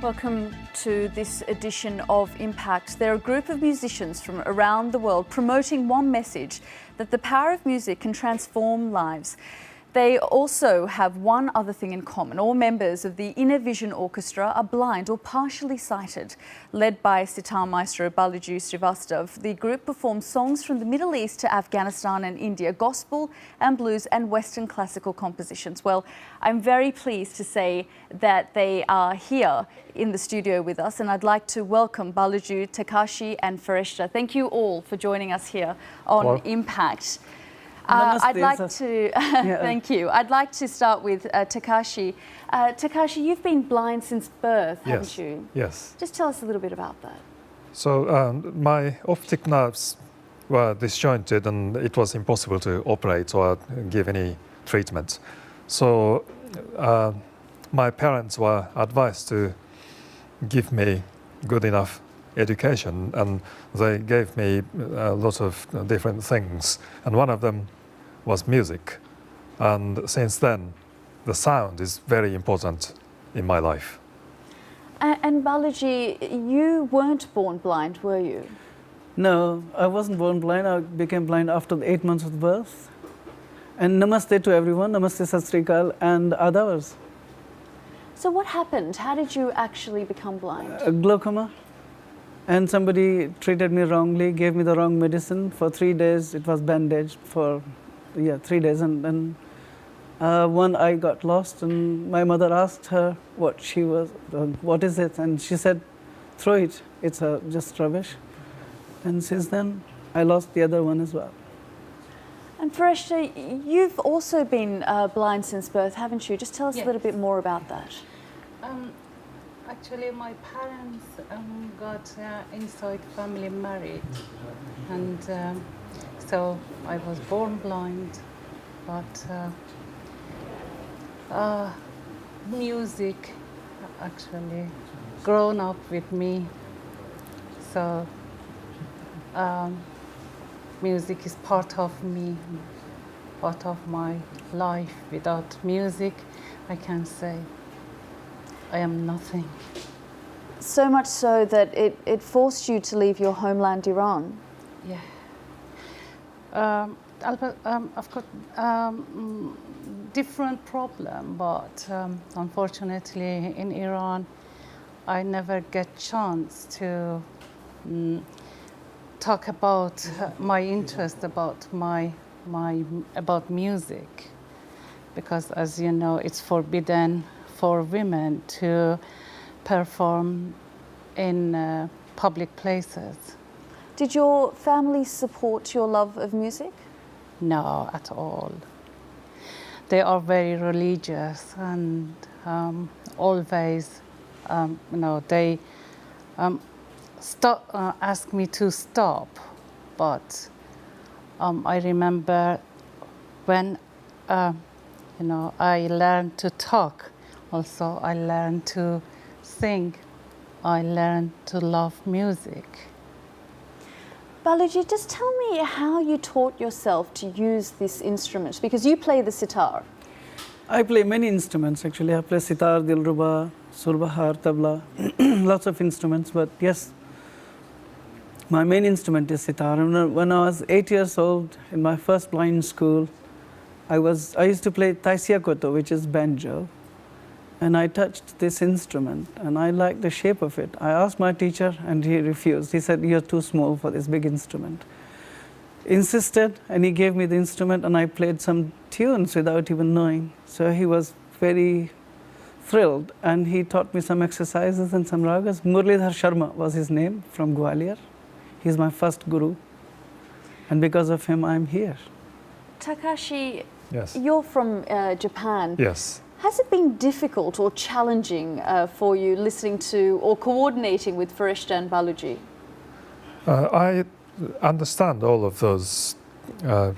Welcome to this edition of Impact. They're a group of musicians from around the world promoting one message, that the power of music can transform lives. They also have one other thing in common. All members of the Inner Vision Orchestra are blind or partially sighted. Led by sitar maestro Balaji Srivastav, the group performs songs from the Middle East to Afghanistan and India, gospel and blues and Western classical compositions. Well, I'm very pleased to say that they are here in the studio with us, and I'd like to welcome Balaji, Takashi and Farishta. Thank you all for joining us here on Impact. I'd like to thank you. I'd like to start with Takashi. Takashi, you've been blind since birth, haven't you? Yes. Just tell us a little bit about that. So my optic nerves were disjointed, and it was impossible to operate or give any treatment. So my parents were advised to give me good enough education, and they gave me a lot of different things, and one of them was music. And since then, the sound is very important in my life. And Balaji, you weren't born blind, were you? No, I wasn't born blind. I became blind after the 8 months of birth. And namaste to everyone, namaste Sat Sri Akal and adavars. So what happened? How did you actually become blind? Glaucoma. And somebody treated me wrongly, gave me the wrong medicine. For 3 days, it was bandaged for 3 days. And then one eye got lost, and my mother asked her what is it? And she said, throw it, it's just rubbish. And since then, I lost the other one as well. And Farishta, you've also been blind since birth, haven't you? Just tell us a little bit more about that. Actually, my parents got inside family married, and so I was born blind, but music actually grown up with me. So music is part of me, part of my life. Without music, I can say I am nothing. So much so that it forced you to leave your homeland, Iran. Yeah. Of course, different problem, but unfortunately in Iran, I never get chance to talk about my interest about about music, because as you know, it's forbidden for women to perform in public places. Did your family support your love of music? No, at all. They are very religious, and always, they ask me to stop. But I remember when, I learned to talk. Also, I learned to sing. I learned to love music. Balaji, just tell me how you taught yourself to use this instrument, because you play the sitar. I play many instruments actually. I play sitar, dilruba, surbahar, tabla, lots of instruments. But yes, my main instrument is sitar. And when I was 8 years old, in my first blind school, I used to play taisia koto, which is banjo. And I touched this instrument, and I liked the shape of it. I asked my teacher, and he refused. He said, "You're too small for this big instrument." Insisted, and he gave me the instrument, and I played some tunes without even knowing. So he was very thrilled, and he taught me some exercises and some ragas. Murlidhar Sharma was his name, from Gwalior. He's my first guru, and because of him, I'm here. Takashi, Yes. You're from Japan. Yes. Has it been difficult or challenging for you listening to or coordinating with Farishta and Balaji? I understand all of those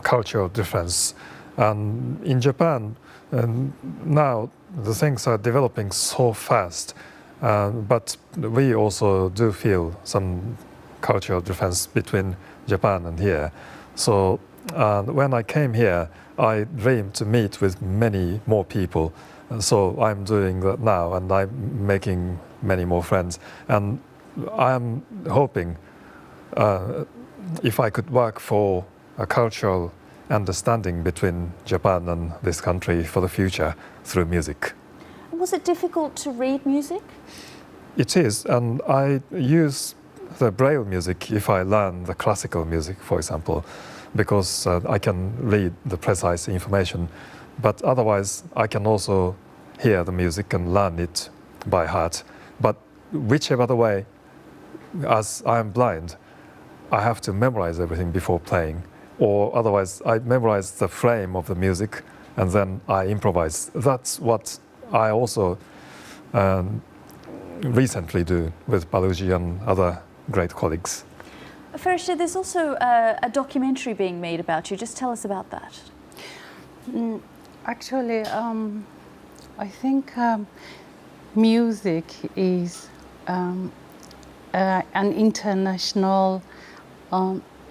cultural difference. And in Japan, now the things are developing so fast, but we also do feel some cultural difference between Japan and here. So when I came here, I dreamed to meet with many more people So I'm doing that now, and I'm making many more friends. And I'm hoping if I could work for a cultural understanding between Japan and this country for the future through music. Was it difficult to read music? It is, and I use the Braille music if I learn the classical music, for example, because I can read the precise information. But otherwise, I can also hear the music and learn it by heart. But whichever the way, as I am blind, I have to memorize everything before playing. Or otherwise, I memorize the frame of the music and then I improvise. That's what I also recently do with Baluji and other great colleagues. Farishta, there's also a documentary being made about you. Just tell us about that. Actually, I think music is an international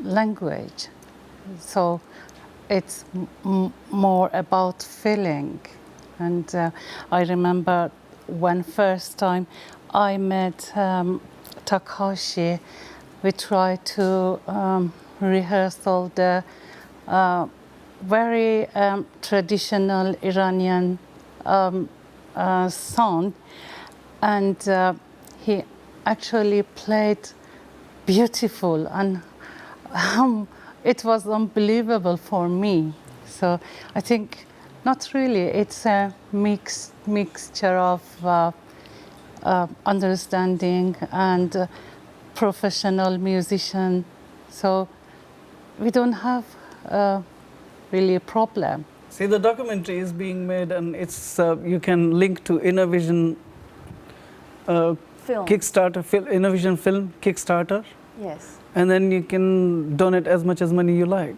language. So it's more about feeling. And I remember when first time I met Takashi, we tried to rehearse all the very traditional Iranian song, and he actually played beautiful, and it was unbelievable for me. So I think not really, it's a mixture of understanding and professional musician. So we don't have really a problem. See, the documentary is being made, and it's you can link to Innovision Film. Kickstarter, Innovision Film Kickstarter, Yes. and then you can donate as much as money you like.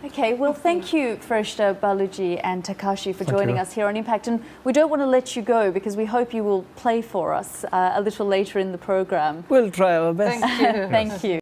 Okay, well, thank you, Farishta, Baluji and Takashi for joining you. us here on Impact. And we don't want to let you go because we hope you will play for us a little later in the program. We'll try our best. Thank you. Thank you.